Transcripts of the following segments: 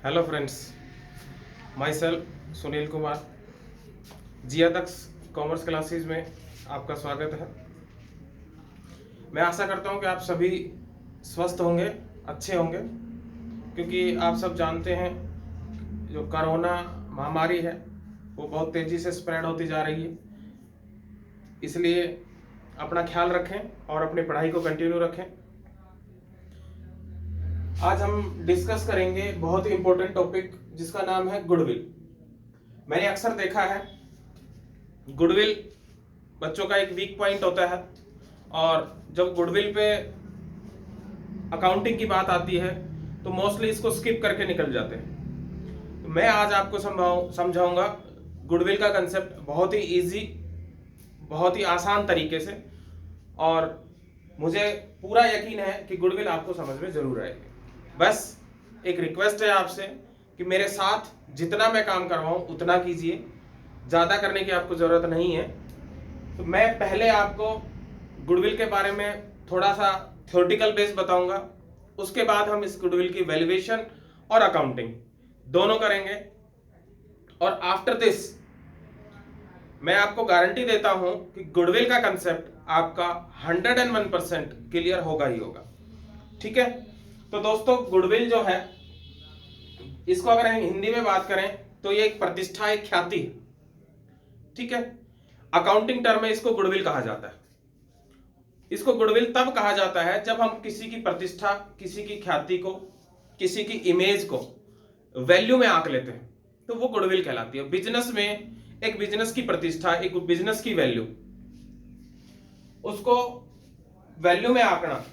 Hello friends, myself Sunil Kumar, जियादक्स commerce classes में आपका स्वागत है। मैं आशा करता हूं कि आप सभी स्वस्थ होंगे, अच्छे होंगे, क्योंकि आप सब जानते हैं जो कोरोना महामारी है वो बहुत तेज़ी से स्प्रेड होती जा रही है। इसलिए अपना ख्याल रखें और अपनी पढ़ाई को कंटिन्यू रखें। आज हम डिस्कस करेंगे बहुत ही इंपॉर्टेंट टॉपिक जिसका नाम है गुडविल। मैंने अक्सर देखा है गुडविल बच्चों का एक वीक पॉइंट होता है, और जब गुडविल पे अकाउंटिंग की बात आती है तो मोस्टली इसको स्किप करके निकल जाते हैं। तो मैं आज आपको समझाऊंगा गुडविल का कंसेप्ट बहुत ही इजी, बहुत ही आसान तरीके से, और मुझे पूरा यकीन है कि गुडविल आपको समझ में जरूर आएगी। बस एक रिक्वेस्ट है आपसे कि मेरे साथ जितना मैं काम करवाऊं उतना कीजिए, ज़्यादा करने की आपको ज़रूरत नहीं है। तो मैं पहले आपको गुडविल के बारे में थोड़ा सा थ्योरेटिकल बेस बताऊंगा, उसके बाद हम इस गुडविल की वैल्यूएशन और अकाउंटिंग दोनों करेंगे, और आफ्टर दिस मैं आपको गारंटी देता हूं कि गुडविल का कंसेप्ट आपका 101% क्लियर होगा ही होगा। ठीक है, तो दोस्तों गुडविल जो है, इसको अगर हम हिंदी में बात करें तो ये एक प्रतिष्ठा, एक ख्याति है। ठीक है, अकाउंटिंग टर्म में इसको गुडविल कहा जाता है। इसको गुडविल तब कहा जाता है जब हम किसी की प्रतिष्ठा, किसी की ख्याति को, किसी की इमेज को वैल्यू में आंक लेते हैं तो वो गुडविल कहलाती है। बिजनेस में एक बिजनेस की प्रतिष्ठा, एक बिजनेस की वैल्यू, उसको वैल्यू में आंकना,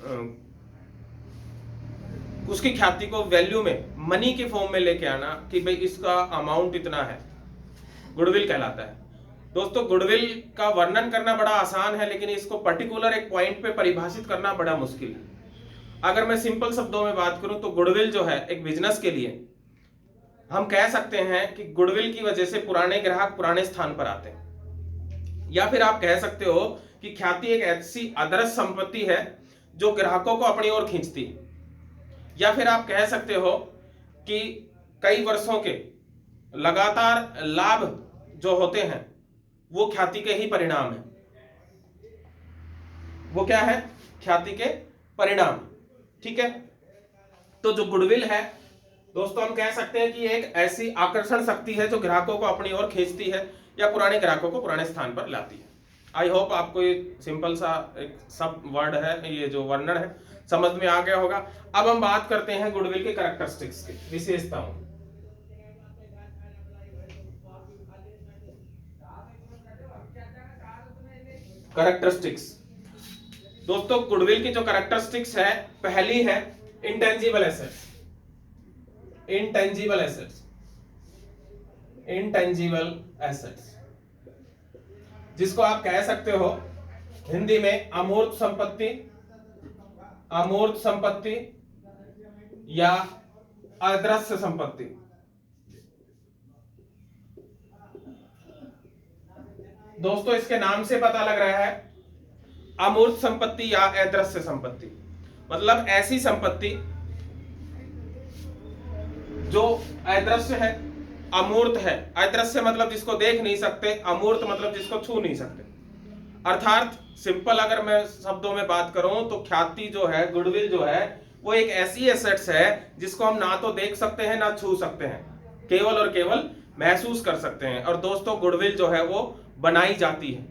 उसकी ख्याति को वैल्यू में, मनी के फॉर्म में लेके आना कि भाई इसका अमाउंट इतना है, गुडविल कहलाता है। दोस्तों गुडविल का वर्णन करना बड़ा आसान है, लेकिन इसको पर्टिकुलर एक पॉइंट पे परिभाषित करना बड़ा मुश्किल है। अगर मैं सिंपल शब्दों में बात करूं तो गुडविल जो है एक बिजनेस के लिए हम कह सकते हैं कि गुडविल की वजह से पुराने ग्राहक पुराने स्थान पर आते हैं, या फिर आप कह सकते हो कि ख्याति एक ऐसी अदृश्य संपत्ति है जो ग्राहकों को अपनी ओर खींचती है, या फिर आप कह सकते हो कि कई वर्षों के लगातार लाभ जो होते हैं वो ख्याति के ही परिणाम है। वो क्या है? ख्याति के परिणाम। ठीक है, तो जो गुडविल है दोस्तों, हम कह सकते हैं कि एक ऐसी आकर्षण शक्ति है जो ग्राहकों को अपनी ओर खींचती है या पुराने ग्राहकों को पुराने स्थान पर लाती है। आई होप आपको ये सिंपल सा एक सब वर्ड है, ये जो वर्णन है, समझ में आ गया होगा। अब हम बात करते हैं गुडविल के कैरेक्टरिस्टिक्स की, विशेषताओं। कैरेक्टरिस्टिक्स दोस्तों, गुडविल की जो कैरेक्टरिस्टिक्स है, पहली है intangible assets. Intangible assets, intangible assets जिसको आप कह सकते हो हिंदी में अमूर्त संपत्ति, अमूर्त संपत्ति या अदृश्य संपत्ति। दोस्तों इसके नाम से पता लग रहा है, अमूर्त संपत्ति या अदृश्य संपत्ति मतलब ऐसी संपत्ति जो अदृश्य है, अमूर्त है। अदृश्य मतलब जिसको देख नहीं सकते, अमूर्त मतलब जिसको छू नहीं सकते। अर्थात सिंपल अगर मैं शब्दों में बात करूं तो ख्याति जो है, गुडविल जो है, वो एक ऐसी एसेट्स है जिसको हम ना तो देख सकते हैं ना छू सकते हैं, केवल और केवल महसूस कर सकते हैं। और दोस्तों गुडविल जो है वो बनाई जाती है,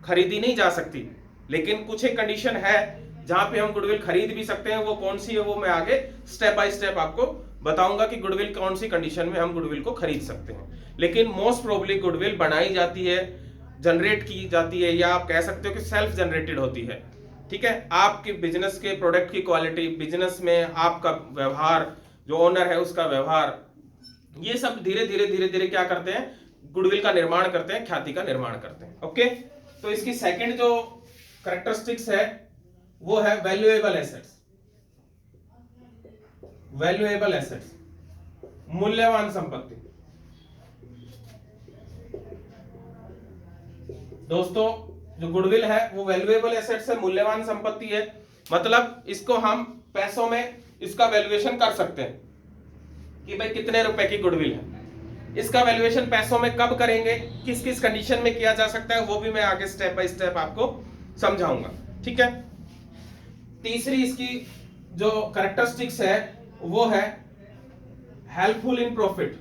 खरीदी नहीं जा सकती, लेकिन कुछ एक कंडीशन है जहां पे हम गुडविल खरीद भी सकते हैं। वो कौन सी है वो मैं आगे स्टेप बाय स्टेप आपको बताऊंगा कि गुडविल कौन सी कंडीशन में हम गुडविल को खरीद सकते हैं। लेकिन मोस्ट प्रोबेबली गुडविल बनाई जाती है, जनरेट की जाती है, या आप कह सकते हो कि सेल्फ जनरेटेड होती है। ठीक है, आपके बिजनेस के प्रोडक्ट की क्वालिटी, बिजनेस में आपका व्यवहार, जो ओनर है उसका व्यवहार, ये सब धीरे धीरे धीरे धीरे क्या करते हैं, गुडविल का निर्माण करते हैं, ख्याति का निर्माण करते हैं। ओके, तो इसकी सेकंड जो कैरेक्टरिस्टिक्स है वो है वैल्यूएबल एसेट्स। वैल्यूएबल एसेट्स, मूल्यवान संपत्ति। दोस्तों जो गुडविल है वो वैल्यूएबल एसेट्स है, मूल्यवान संपत्ति है। मतलब इसको हम पैसों में इसका वैल्यूएशन कर सकते हैं। कि भाई कितने रुपए की गुडविल है। इसका वैल्यूएशन पैसों में कब करेंगे, किस किस कंडीशन में किया जा सकता है, वो भी मैं आगे स्टेप बाय स्टेप आपको समझाऊंगा। ठीक है। तीसरी इसकी जो कैरेक्टरिस्टिक्स है वो है helpful in profit,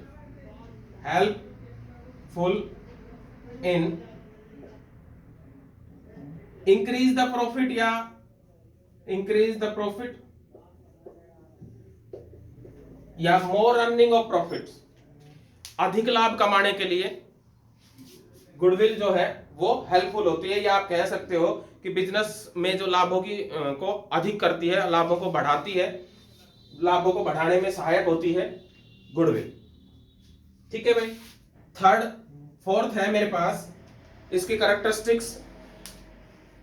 helpful in increase the profit या इंक्रीज द प्रॉफिट या मोर अर्निंग ऑफ प्रॉफिट्स। अधिक लाभ कमाने के लिए गुडविल जो है वो हेल्पफुल होती है, या आप कह सकते हो कि बिजनेस में जो लाभों की को अधिक करती है, लाभों को बढ़ाती है, लाभों को बढ़ाने में सहायक होती है गुडविल। ठीक है भाई। फोर्थ है मेरे पास इसकी कैरेक्टरिस्टिक्स,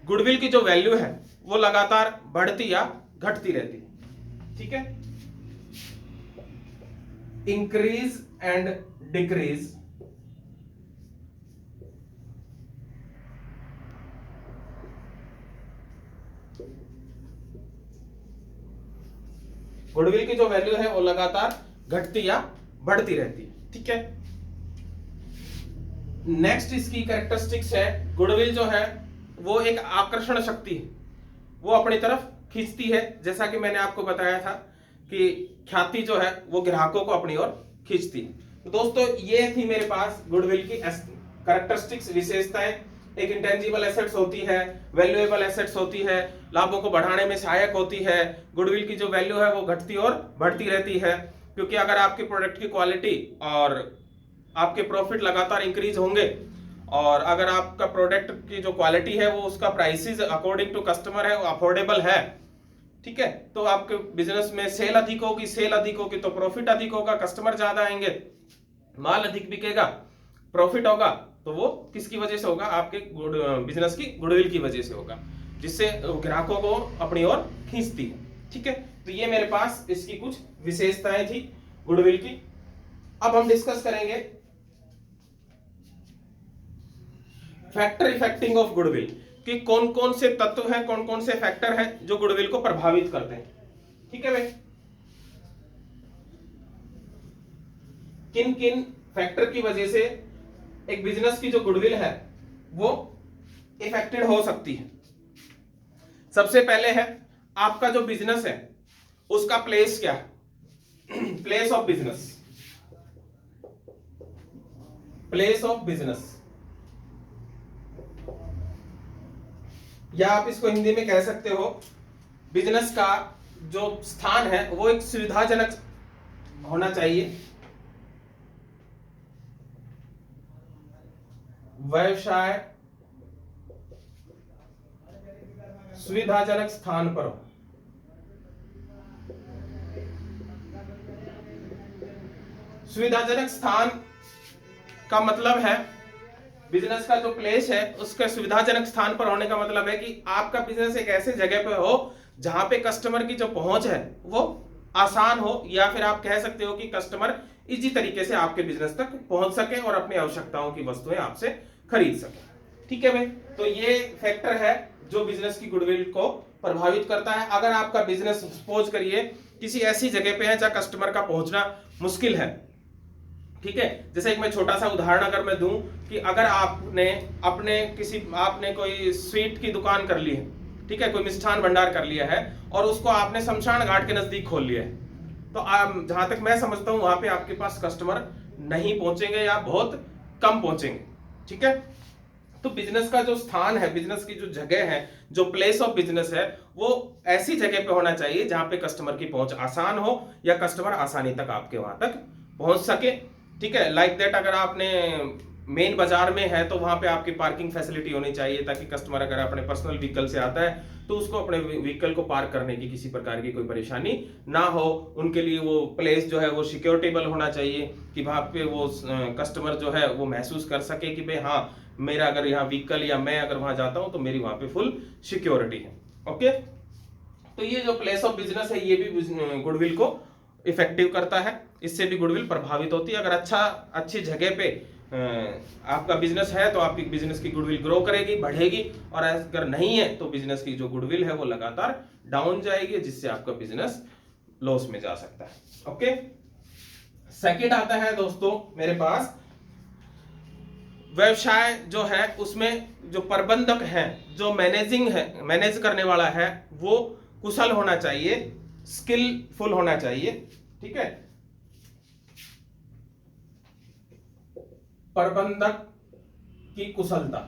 गुडविल की जो वैल्यू है वो लगातार बढ़ती या घटती रहती है। ठीक है। इंक्रीज एंड डिक्रीज गुडविल की जो वैल्यू है वो लगातार घटती या बढ़ती रहती है। ठीक है। नेक्स्ट इसकी कैरेक्टरिस्टिक्स है, गुडविल जो है वो एक आकर्षण शक्ति है, वो अपनी तरफ खींचती है। जैसा कि मैंने आपको बताया था कि ख्याति जो है वो ग्राहकों को अपनी ओर खींचती है। तो दोस्तों ये थी मेरे पास गुडविल की कैरेक्टरिस्टिक्स, विशेषताएं। एक इंटेंजिबल एसेट्स होती है, वैल्यूएबल एसेट्स होती है, लाभों को बढ़ाने में सहायक होती है। गुडविल की जो वैल्यू है वो घटती और बढ़ती रहती है, क्योंकि अगर आपके प्रोडक्ट की क्वालिटी और आपके प्रॉफिट लगातार इंक्रीज होंगे, और अगर आपका प्रोडक्ट की जो क्वालिटी है वो उसका प्राइसेस अकॉर्डिंग टू कस्टमर है, वो अफोर्डेबल है, ठीक है, तो आपके बिजनेस में सेल अधिक होगी तो प्रॉफिट अधिक होगा, कस्टमर ज्यादा आएंगे, माल अधिक बिकेगा, प्रॉफिट होगा, तो वो किसकी वजह से होगा, आपके बिजनेस की गुडविल की वजह से होगा, जिससे ग्राहकों को अपनी ओर खींचती है। ठीक है। तो ये मेरे पास इसकी कुछ विशेषताएं थी गुडविल की। अब हम डिस्कस करेंगे फैक्टर इफेक्टिंग ऑफ गुडविल, कि कौन कौन से तत्व हैं, कौन कौन से फैक्टर हैं जो गुडविल को प्रभावित करते हैं। ठीक है भाई। किन किन फैक्टर की वजह से एक बिजनेस की जो गुडविल है वो इफेक्टेड हो सकती है। सबसे पहले है आपका जो बिजनेस है उसका प्लेस क्या है, place of business, place of business, या आप इसको हिंदी में कह सकते हो बिजनेस का जो स्थान है वो एक सुविधाजनक होना चाहिए, व्यवसाय सुविधाजनक स्थान पर हो। सुविधाजनक स्थान का मतलब है बिजनेस का जो प्लेस है उसका सुविधाजनक स्थान पर होने का मतलब है कि आपका बिजनेस एक ऐसे जगह पे हो जहां पे कस्टमर की जो पहुंच है वो आसान हो, या फिर आप कह सकते हो कि कस्टमर इजी तरीके से आपके बिजनेस तक पहुंच सके और अपनी आवश्यकताओं की वस्तुएं आपसे खरीद सके। ठीक है भाई। तो ये फैक्टर है जो बिजनेस की गुडविल को प्रभावित करता है। अगर आपका बिजनेस सपोज करिए किसी ऐसी जगह पे है जहां कस्टमर का पहुंचना मुश्किल है, ठीक है, जैसे एक मैं छोटा सा उदाहरण अगर मैं दूं कि अगर आपने कोई स्वीट की दुकान कर ली है, ठीक है, कोई मिष्ठान भंडार कर लिया है और उसको आपने शमशान घाट के नजदीक खोल लिया है, तो जहां तक मैं समझता हूं वहां पे आपके पास कस्टमर नहीं पहुंचेंगे या बहुत कम पहुंचेंगे। ठीक है। तो बिजनेस का जो स्थान है, बिजनेस की जो जगह है, जो प्लेस ऑफ बिजनेस है, वो ऐसी जगह पे होना चाहिए जहां पे कस्टमर की पहुंच आसान हो या कस्टमर आसानी तक आपके वहां तक पहुंच सके। ठीक है। लाइक दैट अगर आपने मेन बाजार में है तो वहां पे आपकी पार्किंग फैसिलिटी होनी चाहिए, ताकि कस्टमर अगर अपने पर्सनल व्हीकल से आता है तो उसको अपने व्हीकल को पार्क करने की किसी प्रकार की कोई परेशानी ना हो। उनके लिए वो प्लेस जो है वो सिक्योरिटेबल होना चाहिए कि वहां पे वो कस्टमर जो है वो महसूस कर सके कि भाई हाँ, मेरा अगर यहाँ व्हीकल या मैं अगर वहां जाता हूं तो मेरी वहां पे फुल सिक्योरिटी है। ओके। तो ये जो प्लेस ऑफ बिजनेस है ये भी गुडविल को इफेक्टिव करता है, इससे भी गुडविल प्रभावित होती है। अगर अच्छी जगह पे आपका बिजनेस है तो आपकी बिजनेस की गुडविल ग्रो करेगी, बढ़ेगी, और अगर नहीं है तो बिजनेस की जो गुडविल है वो लगातार डाउन जाएगी, जिससे आपका बिजनेस लॉस में जा सकता है। ओके। सेकंड आता है दोस्तों मेरे पास, व्यवसाय जो है उसमें जो प्रबंधक है, जो मैनेज करने वाला है, वो कुशल होना चाहिए, स्किलफुल होना चाहिए। ठीक है, प्रबंधक की कुशलता,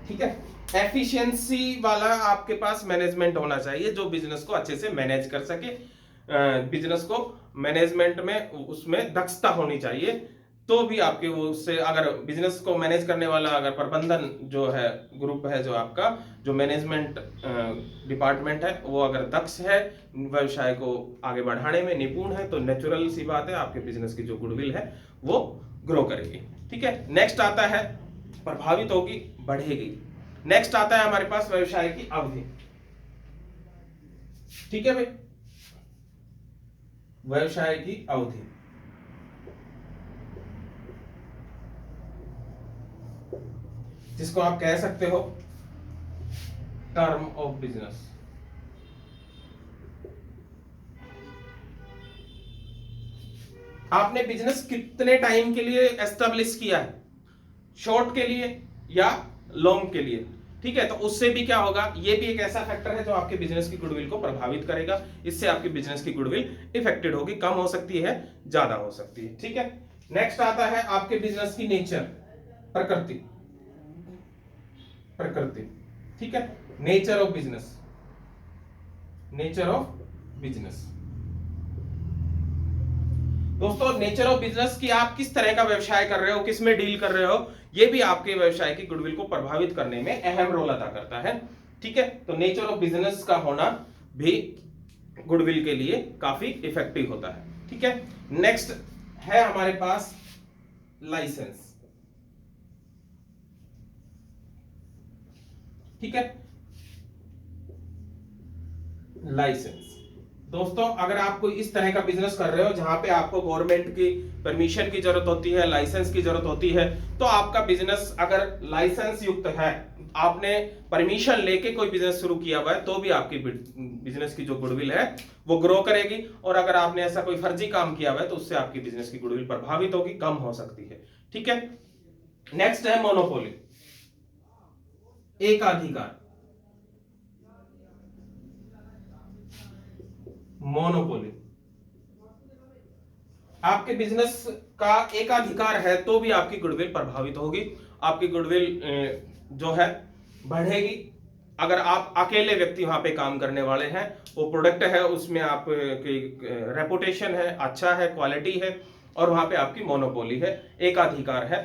ठीक है, एफिशिएंसी वाला आपके पास मैनेजमेंट होना चाहिए, जो बिजनेस को अच्छे से मैनेज कर सके, बिजनेस को मैनेजमेंट में उसमें दक्षता होनी चाहिए। तो भी आपके वो उससे, अगर बिजनेस को मैनेज करने वाला अगर प्रबंधन जो है ग्रुप है, जो आपका जो मैनेजमेंट डिपार्टमेंट है, वो अगर दक्ष है, व्यवसाय को आगे बढ़ाने में निपुण है, तो नेचुरल सी बात है आपके बिजनेस की जो गुडविल है वो ग्रो करेगी। ठीक है, नेक्स्ट आता है प्रभावित होगी, बढ़ेगी। नेक्स्ट आता है हमारे पास व्यवसाय की अवधि। ठीक है भाई, व्यवसाय की अवधि, जिसको आप कह सकते हो टर्म ऑफ बिजनेस। आपने बिजनेस कितने टाइम के लिए एस्टेब्लिश किया है, शॉर्ट के लिए या लॉन्ग के लिए। ठीक है, तो उससे भी क्या होगा, ये भी एक ऐसा फैक्टर है जो आपके बिजनेस की गुडविल को प्रभावित करेगा। इससे आपकी बिजनेस की गुडविल इफेक्टेड होगी, कम हो सकती है, ज्यादा हो सकती है। ठीक है, नेक्स्ट आता है आपके बिजनेस की नेचर, प्रकृति। ठीक है, nature of business, nature of business. दोस्तों, नेचर ऑफ बिजनेस की आप किस तरह का व्यवसाय कर रहे हो, किस में डील कर रहे हो, ये भी आपके व्यवसाय की गुडविल को प्रभावित करने में अहम रोल अदा करता है। ठीक है, तो नेचर ऑफ बिजनेस का होना भी गुडविल के लिए काफी इफेक्टिव होता है। ठीक है, नेक्स्ट है हमारे पास लाइसेंस। ठीक है, लाइसेंस। दोस्तों, अगर आप कोई इस तरह का बिजनेस कर रहे हो जहां पे आपको गवर्नमेंट की परमिशन की जरूरत होती है, लाइसेंस की जरूरत होती है, तो आपका बिजनेस अगर लाइसेंस युक्त है, आपने परमिशन लेके कोई बिजनेस शुरू किया हुआ है, तो भी आपकी बिजनेस की जो गुडविल है वो ग्रो करेगी। और अगर आपने ऐसा कोई फर्जी काम किया हुआ है, तो उससे आपकी बिजनेस की गुडविल प्रभावित होगी, कम हो सकती है। ठीक है, नेक्स्ट है मोनोपोली, एकाधिकार। मोनोपोली, आपके बिजनेस का एकाधिकार है तो भी आपकी गुडविल प्रभावित होगी, आपकी गुडविल जो है बढ़ेगी। अगर आप अकेले व्यक्ति वहां पे काम करने वाले हैं, वो प्रोडक्ट है उसमें आप की रेपुटेशन है, अच्छा है, क्वालिटी है, और वहां पे आपकी मोनोपोली है, एकाधिकार है,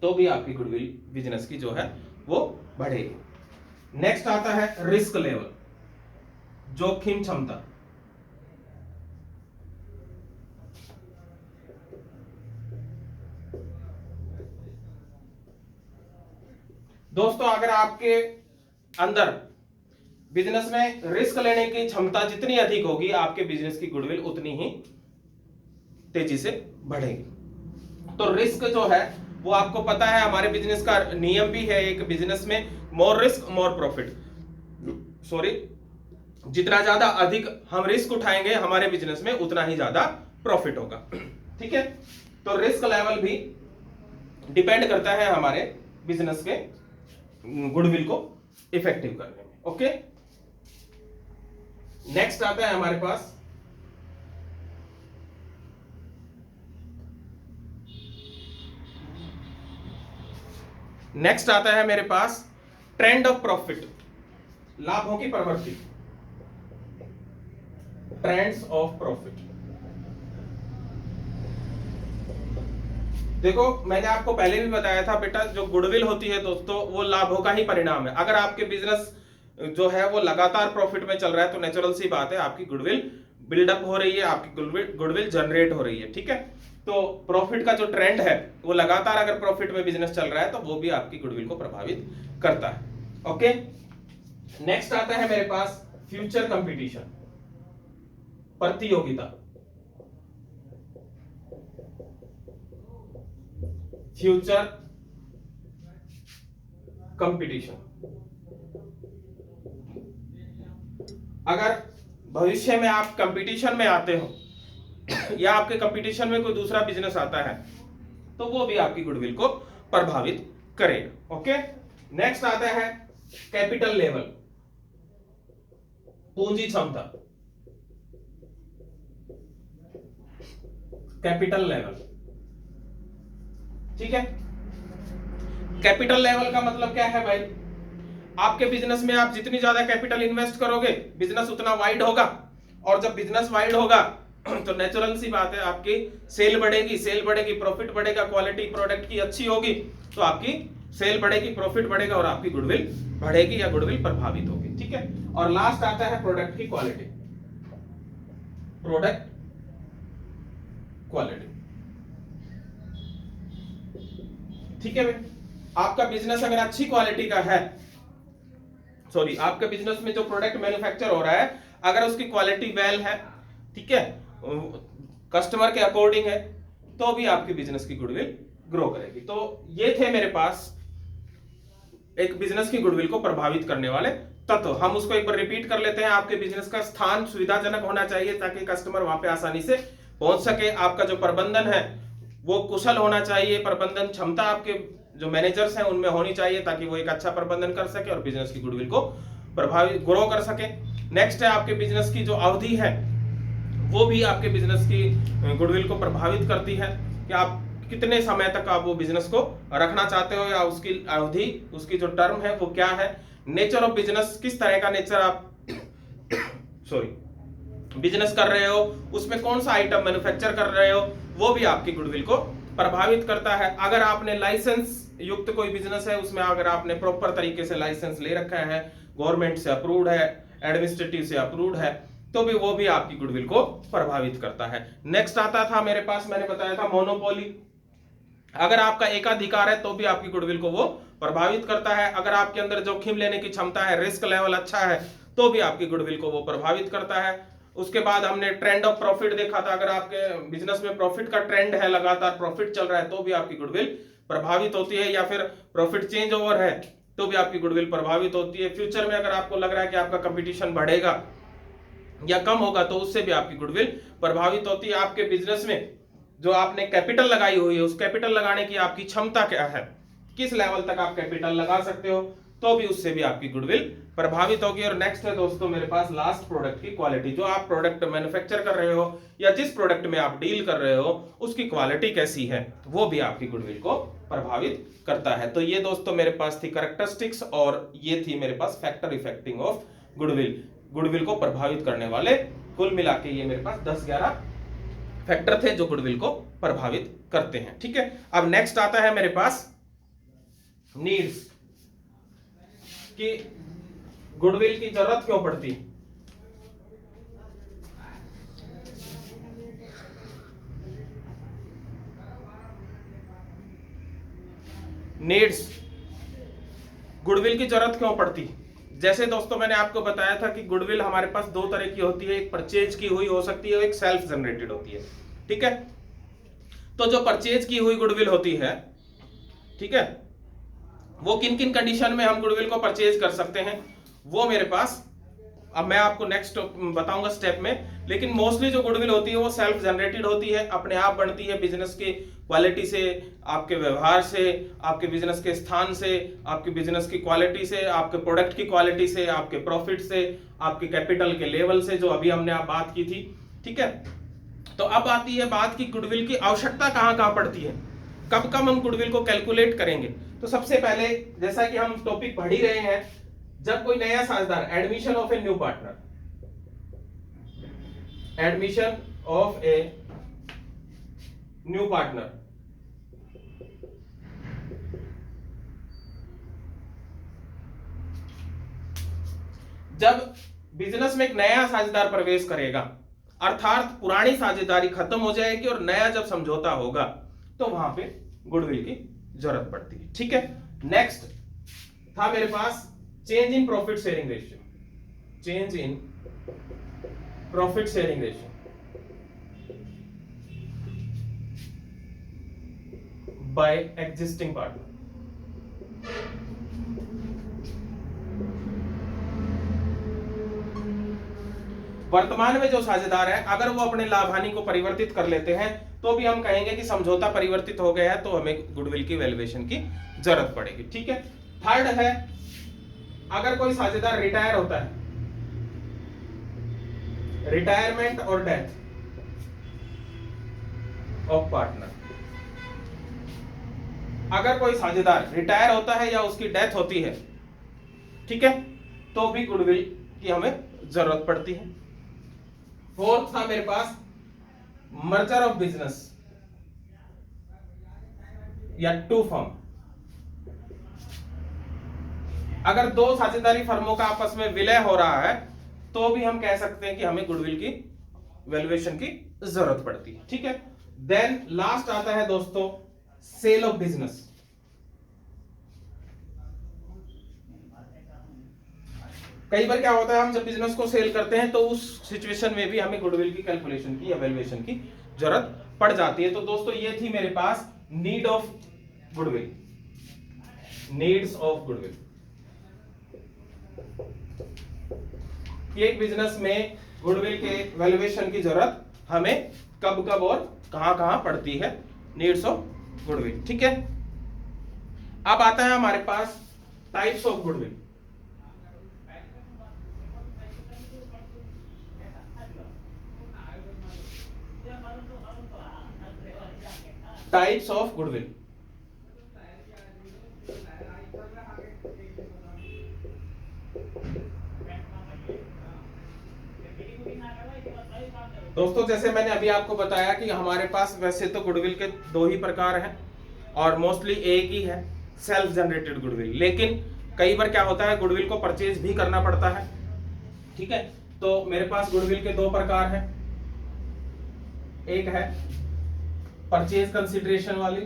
तो भी आपकी गुडविल बिजनेस की जो है वो बढ़ेगी। नेक्स्ट आता है रिस्क लेवल, जोखिम क्षमता। दोस्तों, अगर आपके अंदर बिजनेस में रिस्क लेने की क्षमता जितनी अधिक होगी, आपके बिजनेस की गुडविल उतनी ही तेजी से बढ़ेगी। तो रिस्क जो है वो आपको पता है, हमारे बिजनेस का नियम भी है एक बिजनेस में, more risk more profit. Sorry, जितना ज्यादा अधिक हम रिस्क उठाएंगे हमारे बिजनेस में, उतना ही ज्यादा प्रॉफिट होगा। ठीक है, तो रिस्क लेवल भी डिपेंड करता है हमारे बिजनेस के गुडविल को इफेक्टिव करने में। ओके, नेक्स्ट आता है हमारे पास मेरे पास ट्रेंड ऑफ प्रॉफिट, लाभों की प्रवृत्ति, ट्रेंड्स ऑफ प्रॉफिट। देखो, मैंने आपको पहले भी बताया था बेटा, जो गुडविल होती है दोस्तों, वो लाभों का ही परिणाम है। अगर आपके बिजनेस जो है वो लगातार प्रॉफिट में चल रहा है, तो नेचुरल सी बात है आपकी गुडविल बिल्डअप हो रही है, आपकी गुडविल जनरेट हो रही है। ठीक है, तो प्रॉफिट का जो ट्रेंड है वो लगातार अगर प्रॉफिट में बिजनेस चल रहा है, तो वो भी आपकी गुडविल को प्रभावित करता है। ओके, नेक्स्ट आता है मेरे पास फ्यूचर कंपटीशन, प्रतियोगिता। फ्यूचर कंपटीशन, अगर भविष्य में आप कंपटीशन में आते हो या आपके कंपटीशन में कोई दूसरा बिजनेस आता है तो वो भी आपकी गुडविल को प्रभावित करेगा। ओके, नेक्स्ट आता है कैपिटल लेवल, पूंजी क्षमता। कैपिटल लेवल, ठीक है। कैपिटल लेवल का मतलब क्या है भाई? आपके बिजनेस में आप जितनी ज्यादा कैपिटल इन्वेस्ट करोगे बिजनेस उतना वाइड होगा, और जब बिजनेस वाइड होगा तो नेचुरल सी बात है आपकी सेल बढ़ेगी, प्रॉफिट बढ़ेगा, क्वालिटी प्रोडक्ट की अच्छी होगी तो आपकी सेल बढ़ेगी, प्रॉफिट बढ़ेगा और आपकी गुडविल बढ़ेगी या गुडविल प्रभावित होगी, ठीक है। और लास्ट आता है प्रोडक्ट की क्वालिटी। प्रोडक्ट क्वालिटी, ठीक है भाई। आपका बिजनेस अगर अच्छी क्वालिटी का है, सॉरी, आपके बिजनेस में जो प्रोडक्ट मैन्युफैक्चर हो रहा है अगर उसकी क्वालिटी वेल है, ठीक है, कस्टमर के अकॉर्डिंग है, तो भी आपकी बिजनेस की गुडविल ग्रो करेगी। तो ये थे मेरे पास एक बिजनेस की गुडविल को प्रभावित करने वाले तत्व। हम उसको एक बार रिपीट कर लेते हैं। आपके बिजनेस का स्थान सुविधाजनक होना चाहिए ताकि कस्टमर वहां पे आसानी से पहुंच सके। आपका जो प्रबंधन है वो कुशल होना चाहिए, प्रबंधन क्षमता आपके जो मैनेजर्स हैं उनमें होनी चाहिए ताकि वो एक अच्छा प्रबंधन कर सके और बिजनेस की गुडविल को प्रभावित ग्रो कर सके। नेक्स्ट है आपके बिजनेस की जो अवधि है वो भी आपके बिजनेस की गुडविल को प्रभावित करती है कि आप कितने समय तक आप वो बिजनेस को रखना चाहते हो या उसकी अवधि, उसकी जो टर्म है वो क्या है। नेचर ऑफ बिजनेस, किस तरह का नेचर आप बिजनेस कर रहे हो, उसमें कौन सा आइटम मैन्युफैक्चर कर रहे हो, वो भी आपकी गुडविल को प्रभावित करता है। अगर आपने लाइसेंस युक्त कोई बिजनेस है, उसमें अगर आपने प्रॉपर तरीके से लाइसेंस ले रखा है, गवर्नमेंट से अप्रूव्ड है, एडमिनिस्ट्रेटिव से अप्रूव्ड है, तो भी वो भी आपकी गुडविल को प्रभावित करता है। नेक्स्ट आता था मेरे पास, मैंने बताया था मोनोपोली। अगर आपका एकाधिकार है तो भी आपकी गुडविल को वो प्रभावित करता है। अगर आपके अंदर जोखिम लेने की क्षमता है, रिस्क लेवल अच्छा है, तो भी आपकी गुडविल को वो प्रभावित करता है। उसके बाद हमने ट्रेंड ऑफ प्रॉफिट देखा था। अगर आपके बिजनेस में प्रॉफिट का ट्रेंड है, लगातार प्रॉफिट चल रहा है, तो भी आपकी गुडविल प्रभावित होती है। या फिर प्रॉफिट चेंज ओवर है तो भी आपकी गुडविल प्रभावित होती है। फ्यूचर में अगर आपको लग रहा है कि आपका कंपटीशन बढ़ेगा या कम होगा तो उससे भी आपकी गुडविल प्रभावित होती है। आपके बिजनेस में जो आपने कैपिटल लगाई हुई है, उस कैपिटल लगाने की आपकी क्षमता क्या है, किस लेवल तक आप कैपिटल लगा सकते हो, तो भी उससे भी आपकी गुडविल प्रभावित होगी। और नेक्स्ट है दोस्तों मेरे पास लास्ट प्रोडक्ट की क्वालिटी। जो आप प्रोडक्ट मैन्युफैक्चर कर रहे हो या जिस प्रोडक्ट में आप डील कर रहे हो उसकी क्वालिटी कैसी है, वो भी आपकी गुडविल को प्रभावित करता है। तो ये दोस्तों मेरे पास थी कैरेक्टरिस्टिक्स और ये थी मेरे पास factor affecting of goodwill. Goodwill को प्रभावित करने वाले कुल मिला के ये मेरे पास 10-11 फैक्टर थे जो गुडविल को प्रभावित करते हैं, ठीक है। अब नेक्स्ट आता है मेरे पास नीड्स, कि गुडविल की जरूरत क्यों पड़ती है। नीड्स, गुडविल की जरूरत क्यों पड़ती। जैसे दोस्तों मैंने आपको बताया था कि गुडविल हमारे पास दो तरह की होती है, एक परचेज की हुई हो सकती है और एक सेल्फ जनरेटेड होती है, ठीक है। तो जो परचेज की हुई गुडविल होती है, ठीक है, वो किन किन कंडीशन में हम गुडविल को परचेज कर सकते हैं वो मेरे पास, अब मैं आपको नेक्स्ट बताऊंगा स्टेप में। लेकिन मोस्टली जो गुडविल होती है वो सेल्फ जनरेटेड होती है, अपने आप बनती है बिजनेस की क्वालिटी से, आपके व्यवहार से, आपके बिजनेस के स्थान से, आपके बिजनेस की क्वालिटी से, आपके प्रोडक्ट की क्वालिटी से, आपके प्रॉफिट से, आपके कैपिटल के लेवल से, जो अभी हमने आप बात की थी, ठीक है। तो अब आती है बात की गुडविल की आवश्यकता कहां कहां पड़ती है, कब कब हम गुडविल को कैलकुलेट करेंगे। तो सबसे पहले जैसा कि हम टॉपिक पढ़ ही रहे हैं, जब कोई नया साझेदार, admission of a new partner, admission of a new partner, जब बिजनेस में एक नया साझेदार प्रवेश करेगा, अर्थात पुरानी साझेदारी खत्म हो जाएगी और नया जब समझौता होगा तो वहां पे गुडविल की जरूरत पड़ती है, ठीक है। नेक्स्ट था मेरे पास change in profit sharing ratio, change in profit sharing ratio by existing partner. वर्तमान में जो साझेदार है अगर वो अपने लाभ हानि को परिवर्तित कर लेते हैं तो भी हम कहेंगे कि समझौता परिवर्तित हो गया है, तो हमें गुडविल की वैल्यूएशन की जरूरत पड़ेगी। ठीक है। थर्ड है, अगर कोई साझेदार रिटायर होता है, रिटायरमेंट और डेथ ऑफ पार्टनर, अगर कोई साझेदार रिटायर होता है या उसकी डेथ होती है, ठीक है, तो भी गुडविल की हमें जरूरत पड़ती है। फोर्थ था मेरे पास मर्जर ऑफ बिजनेस या टू फर्म, अगर दो साझेदारी फर्मों का आपस में विलय हो रहा है तो भी हम कह सकते हैं कि हमें गुडविल की वैल्यूएशन की जरूरत पड़ती है। ठीक है। देन लास्ट आता है दोस्तों सेल ऑफ बिजनेस। कई बार क्या होता है, हम जब बिजनेस को सेल करते हैं तो उस सिचुएशन में भी हमें गुडविल की कैलकुलेशन की या वैल्यूएशन की जरूरत पड़ जाती है। तो दोस्तों ये थी मेरे पास need of goodwill, needs of goodwill. एक बिजनेस में गुडविल के वैल्यूएशन की जरूरत हमें कब कब और कहां कहां पड़ती है, नीड्स ऑफ गुडविल। ठीक है। अब आता है हमारे पास types of goodwill. Types of goodwill. दोस्तों जैसे मैंने अभी आपको बताया कि हमारे पास वैसे तो गुडविल के दो ही प्रकार हैं और मोस्टली एक ही है, सेल्फ जनरेटेड गुडविल। लेकिन कई बार क्या होता है, गुडविल को परचेज भी करना पड़ता है। ठीक है। तो मेरे पास गुडविल के दो प्रकार हैं, एक है परचेज कंसिडरेशन वाली,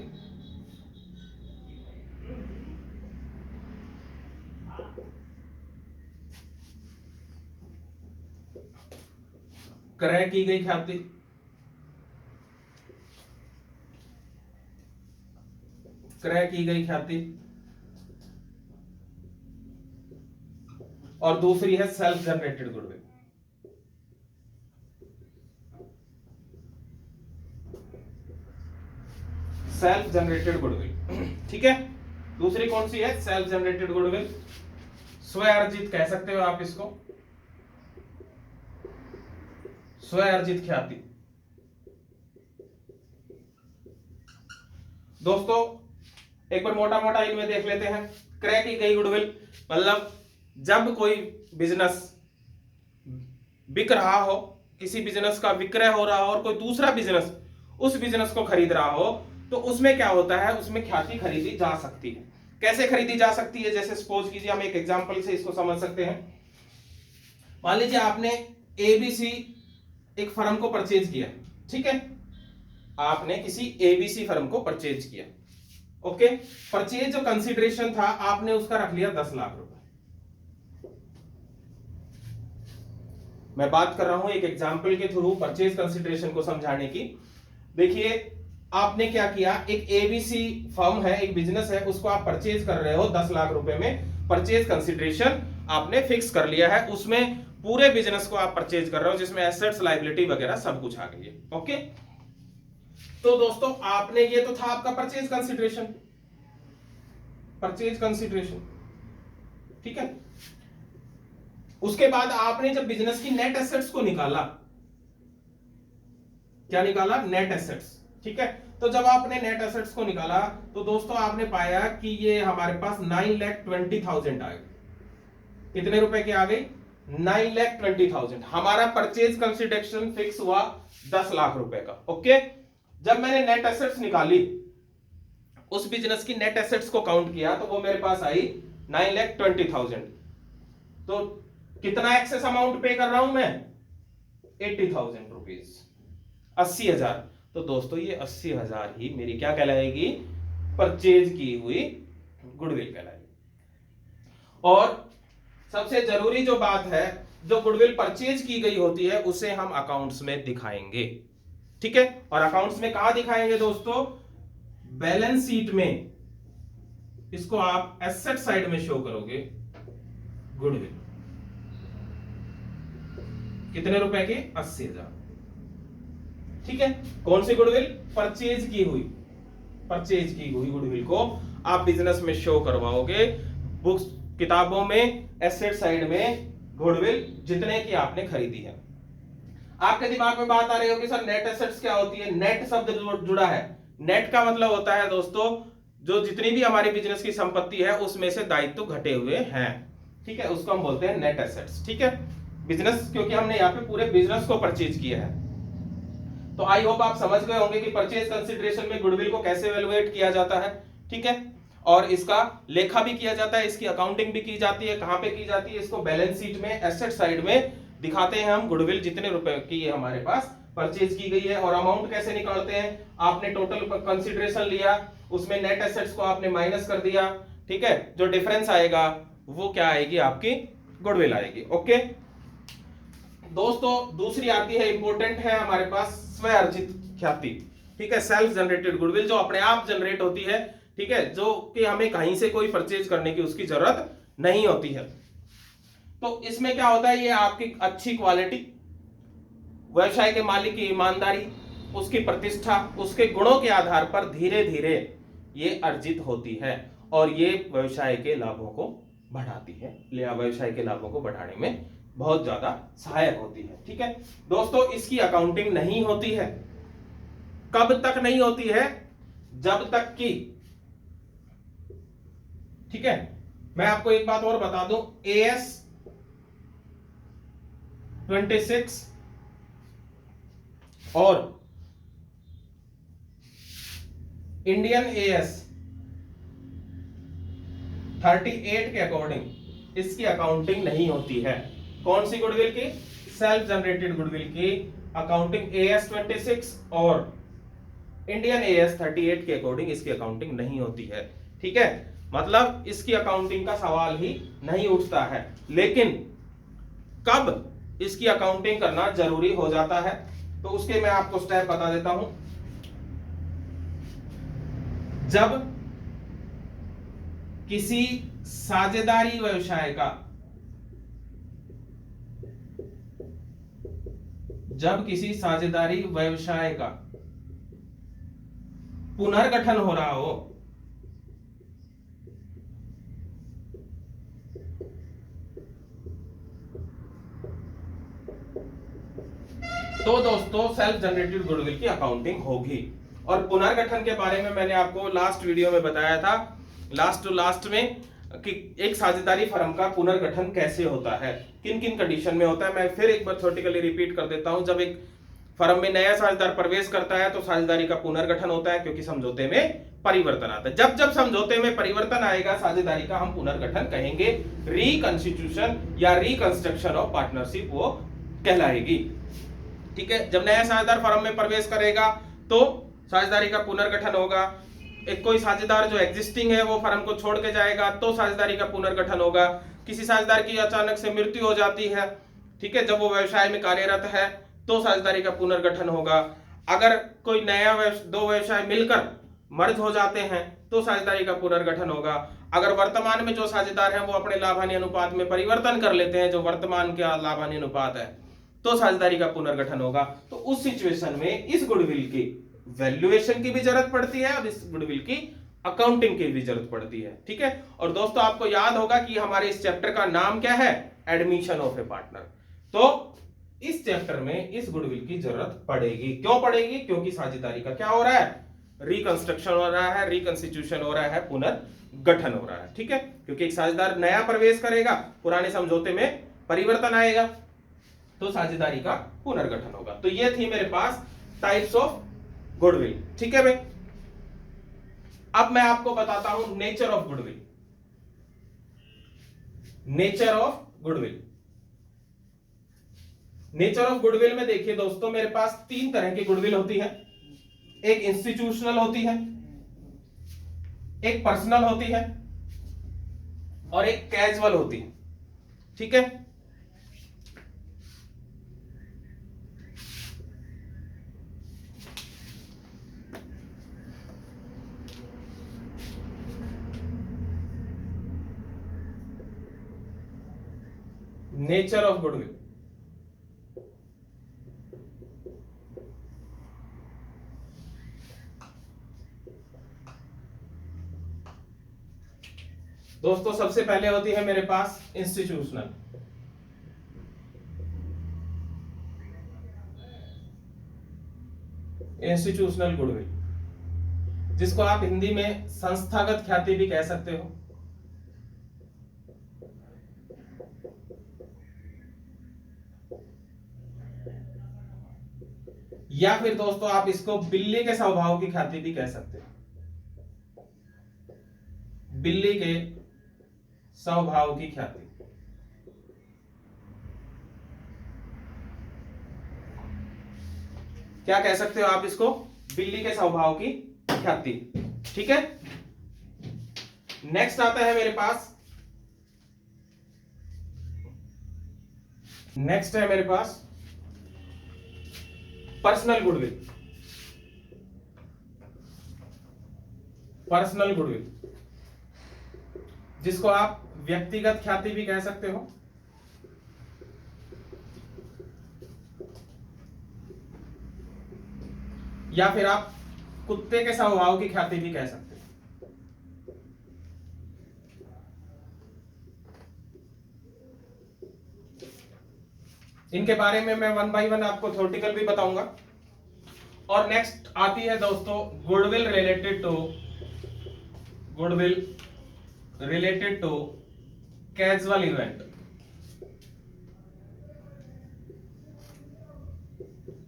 क्रय की गई ख्याति, क्रय की गई ख्याति, और दूसरी है self generated goodwill. Self generated goodwill. ठीक है। दूसरी कौन सी है, सेल्फ जनरेटेड गुडविल, स्व अर्जित कह सकते हो आप इसको, स्व अर्जित ख्याति। दोस्तों एक बार मोटा मोटा इनमें देख लेते हैं। क्रय की गई गुडविल मतलब जब कोई बिजनेस बिक रहा हो, किसी बिजनेस का विक्रय हो रहा हो और कोई दूसरा बिजनेस उस बिजनेस को खरीद रहा हो, तो उसमें क्या होता है, उसमें ख्याति खरीदी जा सकती है। कैसे खरीदी जा सकती है, जैसे सपोज कीजिए हम एक एग्जांपल से इसको समझ सकते हैं। मान लीजिए आपने एबीसी एक फर्म को परचेज किया, ठीक है, आपने किसी एबीसी फर्म को परचेज किया। ओके। परचेज जो कंसीडरेशन था आपने उसका रख लिया 10 लाख रुपए। मैं बात कर रहा हूं एक एग्जांपल के थ्रू परचेज कंसीडरेशन को समझाने की। देखिए आपने क्या किया, एक एबीसी फर्म है, एक बिजनेस है, उसको आप परचेज कर रहे हो 10 लाख रुपए में। परचेज कंसीडरेशन आपने फिक्स कर लिया है, उसमें पूरे बिजनेस को आप परचेज कर रहे हो जिसमें एसेट्स लायबिलिटी वगैरह सब कुछ आ गई है। ओके। तो दोस्तों आपने, ये तो था आपका परचेज कंसीडरेशन, परचेज कंसीडरेशन, ठीक है। उसके बाद आपने जब बिजनेस की नेट एसेट्स को निकाला, क्या निकाला, नेट एसेट्स, ठीक है। तो जब आपने नेट एसेट्स को निकाला तो दोस्तों आपने पाया कि ये हमारे पास 9,20,000 आ गए। कितने रुपए की आ गई, 9,20,000। हमारा परचेज कंसीडरेशन फिक्स हुआ 10 लाख रुपए का। ओके। जब मैंने नेट एसेट्स निकाली, उस बिजनेस की नेट एसेट्स को काउंट किया तो वो मेरे पास आई 9,20,000। तो कितना एक्सेस अमाउंट पे कर रहा हूं मैं, 80,000 रुपीज, 80,000। तो दोस्तों ये 80,000 ही मेरी क्या कहलाएगी, परचेज की हुई गुडविल कहलाएगी। और सबसे जरूरी जो बात है, जो गुडविल परचेज की गई होती है उसे हम अकाउंट्स में दिखाएंगे, ठीक है। और अकाउंट्स में कहां दिखाएंगे दोस्तों, बैलेंस शीट में। इसको आप एसेट साइड में शो करोगे गुडविल, कितने रुपए की? 80,000। ठीक है, कौन सी गुडविल? परचेज की हुई, परचेज की हुई गुडविल को आप बिजनेस में शो करवाओगे। बुक्स, किताबों में, एसेट साइड में गुडविल जितने की आपने खरीदी है। आपके दिमाग में बात आ रही होगी सर नेट एसेट्स क्या होती है? नेट शब्द जुड़ा है। नेट का मतलब होता है दोस्तों जो जितनी भी हमारी बिजनेस की संपत्ति है उसमें से दायित्व घटे हुए हैं। ठीक है, उसको हम बोलते हैं नेट एसेट्स। ठीक है, बिजनेस, क्योंकि हमने यहाँ पे पूरे बिजनेस को परचेज किया है। तो आई होप आप समझ गए होंगे कि परचेज कंसिडरेशन में गुडविल को कैसे वैल्यूएट किया जाता है। ठीक है, और इसका लेखा भी किया जाता है, इसकी अकाउंटिंग भी की जाती है। कहां पे की जाती है? इसको बैलेंस शीट में, एसेट साइड में दिखाते हैं हम गुडविल जितने रुपए की हमारे पास परचेज की गई है। और अमाउंट कैसे निकालते हैं? आपने टोटल कंसिडरेशन लिया, उसमें नेट एसेट्स को आपने माइनस कर दिया। ठीक है, जो डिफरेंस आएगा वो क्या आएगी? आपकी गुडविल आएगी। ओके दोस्तों, दूसरी आती है, इंपॉर्टेंट है हमारे पास, स्वयं अर्जित ख्याति। ठीक है, सेल्फ जनरेटेड गुडविल जो अपने आप जनरेट होती है। ठीक है, जो कि हमें कहीं से कोई परचेज करने की उसकी जरूरत नहीं होती है। तो इसमें क्या होता है? ये आपकी अच्छी क्वालिटी, व्यवसाय के मालिक की ईमानदारी, उसकी प्रतिष्ठा, उसके गुणों के आधार पर धीरे धीरे ये अर्जित होती है और ये व्यवसाय के लाभों को बढ़ाती है, या व्यवसाय के लाभों को बढ़ाने में बहुत ज्यादा सहायक होती है। ठीक है दोस्तों, इसकी अकाउंटिंग नहीं होती है। कब तक नहीं होती है? जब तक कि, ठीक है, मैं आपको एक बात और बता दूं, AS 26 और इंडियन AS 38 के अकॉर्डिंग इसकी अकाउंटिंग नहीं होती है। कौन सी गुडविल की? सेल्फ जनरेटेड गुडविल की अकाउंटिंग AS 26 और इंडियन AS 38 के अकॉर्डिंग इसकी अकाउंटिंग नहीं होती है। ठीक है, मतलब इसकी अकाउंटिंग का सवाल ही नहीं उठता है। लेकिन कब इसकी अकाउंटिंग करना जरूरी हो जाता है, तो उसके मैं आपको स्टेप बता देता हूं। जब किसी साझेदारी व्यवसाय का, जब किसी साझेदारी व्यवसाय का पुनर्गठन हो रहा हो, तो दोस्तों सेल्फ जनरेटेड गुडविल की अकाउंटिंग होगी। और पुनर्गठन के बारे में मैंने आपको लास्ट वीडियो में बताया था, लास्ट टू लास्ट में, कि एक साझेदारी फर्म का पुनर्गठन कैसे होता है, किन किन कंडीशन में होता है। मैं फिर एक बार थ्योरेटिकली रिपीट कर देता हूं। जब एक फर्म में नया साझेदार प्रवेश करता है तो साझेदारी का पुनर्गठन होता है, क्योंकि समझौते में परिवर्तन आता है। जब जब समझौते में परिवर्तन आएगा साझेदारी का हम पुनर्गठन कहेंगे, रिकंस्टिट्यूशन या रिकंस्ट्रक्शन ऑफ पार्टनरशिप वो कहलाएगी। ठीक है, जब नया साझेदार फर्म में प्रवेश करेगा तो साझेदारी का पुनर्गठन होगा। एक कोई साझेदार जो एग्जिस्टिंग है वो फर्म को छोड़ के जाएगा तो साझेदारी का पुनर्गठन होगा। किसी साझेदार की अचानक से मृत्यु हो जाती है, ठीक है, जब वो व्यवसाय में कार्यरत है तो साझेदारी का पुनर्गठन होगा। अगर कोई नया दो व्यवसाय मिलकर मर्ज हो जाते हैं तो साझेदारी का पुनर्गठन होगा। अगर वर्तमान में जो साझेदार हैं वो अपने लाभ हानि अनुपात में परिवर्तन कर लेते हैं, जो वर्तमान का लाभ हानि अनुपात है, तो साझेदारी का पुनर्गठन होगा। तो उस सिचुएशन में इस गुडविल की वैल्यूएशन की भी जरूरत पड़ती है और इस गुडविल की अकाउंटिंग की भी जरूरत पड़ती है। ठीक है, और दोस्तों आपको याद होगा कि हमारे इस चैप्टर का नाम क्या है? Admission of A partner. तो इस चैप्टर में इस गुडविल की जरूरत पड़ेगी। क्यों पड़ेगी? क्योंकि साझेदारी का क्या हो रहा है? रिकंस्ट्रक्शन हो रहा है, रिकंस्टिट्यूशन हो रहा है, पुनर्गठन हो रहा है। ठीक है, क्योंकि एक साझेदार नया प्रवेश करेगा, पुराने समझौते में परिवर्तन आएगा तो साझेदारी का पुनर्गठन होगा। तो ये थी मेरे पास टाइप्स ऑफ गुडविल। ठीक है भाई, अब मैं आपको बताता हूं nature of goodwill. Nature of goodwill, nature of goodwill में देखिए दोस्तों, मेरे पास तीन तरह की गुडविल होती है। एक इंस्टीट्यूशनल होती है, एक पर्सनल होती है और एक कैजुअल होती है। ठीक है, नेचर ऑफ गुडविल। दोस्तों सबसे पहले होती है मेरे पास इंस्टीट्यूशनल। इंस्टीट्यूशनल गुडविल, जिसको आप हिंदी में संस्थागत ख्याति भी कह सकते हो। या फिर दोस्तों आप इसको बिल्ली के स्वभाव की ख्याति भी कह सकते हो। बिल्ली के स्वभाव की ख्याति। क्या कह सकते हो आप इसको? बिल्ली के स्वभाव की ख्याति। ठीक है, नेक्स्ट आता है मेरे पास, नेक्स्ट है मेरे पास पर्सनल गुडविल। पर्सनल गुडविल, जिसको आप व्यक्तिगत ख्याति भी कह सकते हो। या फिर आप कुत्ते के स्वभाव की ख्याति भी कह सकते हो। इनके बारे में मैं वन बाय वन आपको थ्योरेटिकल भी बताऊंगा। और नेक्स्ट आती है दोस्तों goodwill related to casual event.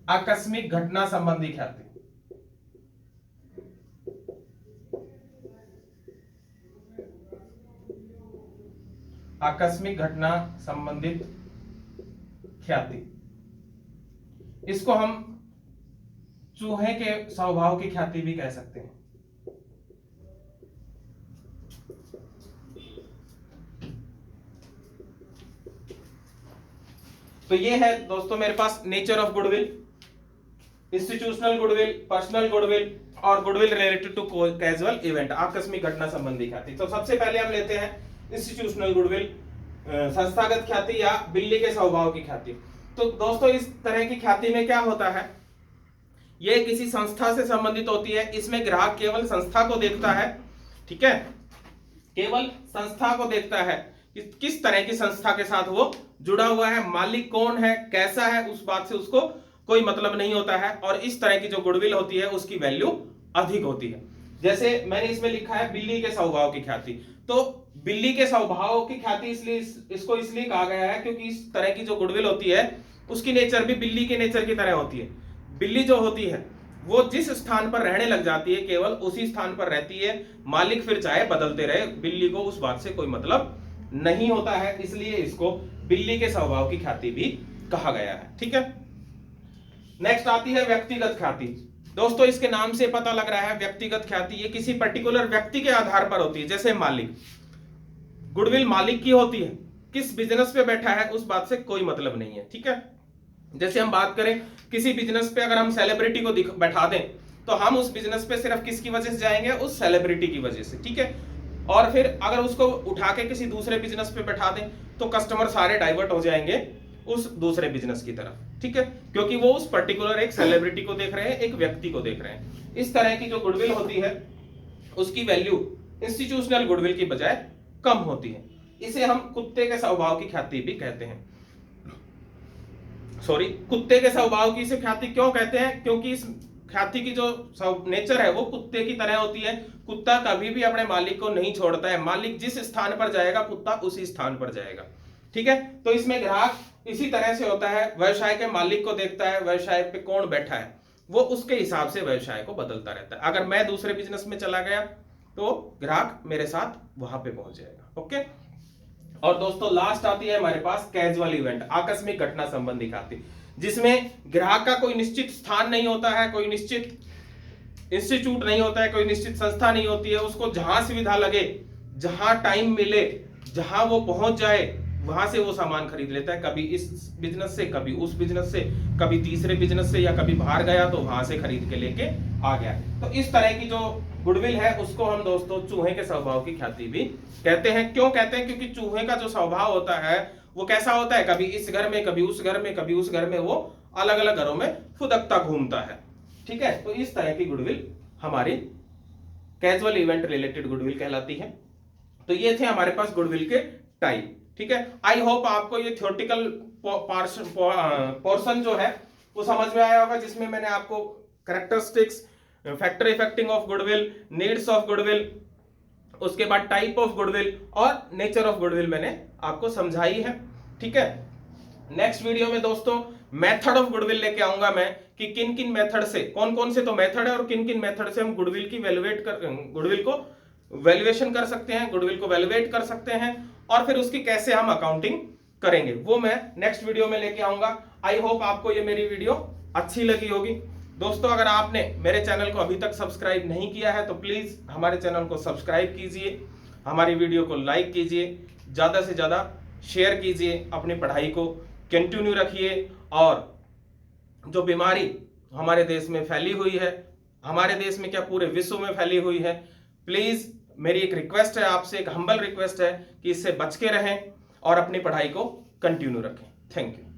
आकस्मिक घटना संबंधी ख्याति। आकस्मिक घटना संबंधित ख्याति, इसको हम चूहे के स्वभाव की ख्याति भी कह सकते हैं। तो ये है दोस्तों मेरे पास nature of goodwill, institutional goodwill, personal goodwill और goodwill related to casual event, आकस्मिक घटना संबंधी ख्याति। तो सबसे पहले हम लेते हैं इंस्टीट्यूशनल गुडविल, संस्थागत ख्याति या बिल्ली के स्वभाव की ख्याति। तो दोस्तों इस तरह की ख्याति में क्या होता है, यह किसी संस्था से संबंधित होती है। इसमें ग्राहक केवल संस्था को देखता है, ठीक है, केवल संस्था को देखता है कि किस तरह की संस्था के साथ वो जुड़ा हुआ है, मालिक कौन है, कैसा है, उस बात से उसको कोई मतलब नहीं होता है। और इस तरह की जो गुडविल होती है उसकी वैल्यू अधिक होती है। जैसे मैंने इसमें लिखा है बिल्ली के स्वभाव की ख्याति, तो बिल्ली के स्वभाव की ख्याति इसलिए इसको इसलिए कहा गया है क्योंकि इस तरह की जो गुडविल होती है उसकी नेचर भी बिल्ली के नेचर की तरह होती है। बिल्ली जो होती है वो जिस स्थान पर रहने लग जाती है केवल उसी स्थान पर रहती है, मालिक फिर चाहे बदलते रहे, बिल्ली को उस बात से कोई मतलब नहीं होता है, इसलिए इसको बिल्ली के स्वभाव की ख्याति भी कहा गया है। ठीक है, नेक्स्ट आती है व्यक्तिगत ख्याति। दोस्तों इसके नाम से पता लग रहा है व्यक्तिगत ख्याति ये किसी पर्टिकुलर व्यक्ति के आधार पर होती है। जैसे मालिक, गुडविल मालिक की होती है, किस बिजनेस पे बैठा है उस बात से कोई मतलब नहीं है। ठीक है, जैसे हम बात करें किसी बिजनेस पे अगर हम सेलिब्रिटी को बैठा दें तो हम उस बिजनेस पे सिर्फ किसकी वजह से जाएंगे, उस सेलिब्रिटी की वजह से। ठीक है, और फिर अगर उसको उठा के किसी दूसरे बिजनेस पे बैठा दें तो कस्टमर सारे डाइवर्ट हो जाएंगे उस दूसरे बिजनेस की तरफ। ठीक है, क्योंकि वो उस पर्टिकुलर एक सेलिब्रिटी को देख रहे हैं, एक व्यक्ति को देख रहे हैं। इस तरह की जो गुडविल होती है उसकी वैल्यू इंस्टीट्यूशनल गुडविल की बजाय कम होती है। इसे हम कुत्ते के स्वभाव की ख्याति भी कहते हैं। सॉरी, कुत्ते के स्वभाव की इसे ख्याति क्यों कहते हैं, क्योंकि इस ख्याति की जो नेचर है वो कुत्ते की तरह होती है। कुत्ता कभी भी अपने मालिक को नहीं छोड़ता है, मालिक जिस स्थान पर जाएगा कुत्ता उसी स्थान पर जाएगा। ठीक है, तो इसमें ग्राहक इसी तरह से होता है, व्यवसाय के मालिक को देखता है, व्यवसाय पे कौन बैठा है वो उसके हिसाब से व्यवसाय को बदलता रहता है। अगर मैं दूसरे बिजनेस में चला गया तो ग्राहक मेरे साथ वहां पे पहुंच जाएगा। ओके, और दोस्तों लास्ट आती है हमारे पास कैजुअल इवेंट, आकस्मिक घटना संबंधी ख्याति, जिसमें ग्राहक का कोई निश्चित स्थान नहीं होता है, कोई निश्चित इंस्टीट्यूट नहीं होता है, कोई निश्चित संस्था नहीं होती है। उसको जहां सुविधा लगे, जहां टाइम मिले, जहां वो पहुंच जाए वहां से वो सामान खरीद लेता है। कभी इस बिजनेस से, कभी उस बिजनेस से, कभी तीसरे बिजनेस से, या कभी बाहर गया तो वहां से खरीद के लेके आ गया। तो इस तरह की जो गुडविल है उसको हम दोस्तों चूहे के स्वभाव की ख्याति भी कहते हैं। क्यों कहते हैं, क्योंकि चूहे का जो स्वभाव होता है वो कैसा होता है, कभी इस घर में, कभी उस घर में, कभी उस घर में, वो अलग अलग घरों में फुदकता घूमता है। ठीक है, तो इस तरह की गुडविल हमारी कैजुअल इवेंट रिलेटेड गुडविल कहलाती है। तो ये थे हमारे पास गुडविल के टाइप। ठीक है, आई होप आपको ये थ्योरेटिकल पोर्शन जो है वो समझ में आया होगा, जिसमें मैंने आपको characteristics, factor affecting of goodwill, needs of goodwill, उसके बाद टाइप ऑफ गुडविल और नेचर ऑफ गुडविल मैंने आपको समझाई है। ठीक है, नेक्स्ट वीडियो में दोस्तों मेथड ऑफ गुडविल लेके आऊंगा मैं, कि किन किन मेथड से, कौन कौन से तो मेथड है और किन किन मेथड से हम गुडविल की गुडविल को वैल्यूएशन कर सकते हैं, गुडविल को वैल्यूएट कर सकते हैं, और फिर उसकी कैसे हम अकाउंटिंग करेंगे, वो मैं नेक्स्ट वीडियो में लेके आऊंगा। आई होप आपको ये मेरी वीडियो अच्छी लगी होगी। दोस्तों, अगर आपने मेरे चैनल को अभी तक सब्सक्राइब नहीं किया है तो प्लीज हमारे चैनल को सब्सक्राइब कीजिए, हमारी वीडियो को लाइक कीजिए, ज्यादा से ज्यादा शेयर कीजिए, अपनी पढ़ाई को कंटिन्यू रखिए। और जो बीमारी हमारे देश में फैली हुई है, हमारे देश में क्या पूरे विश्व में फैली हुई है, प्लीज मेरी एक रिक्वेस्ट है आपसे, एक हम्बल रिक्वेस्ट है कि इससे बच के रहें और अपनी पढ़ाई को कंटिन्यू रखें। Thank you.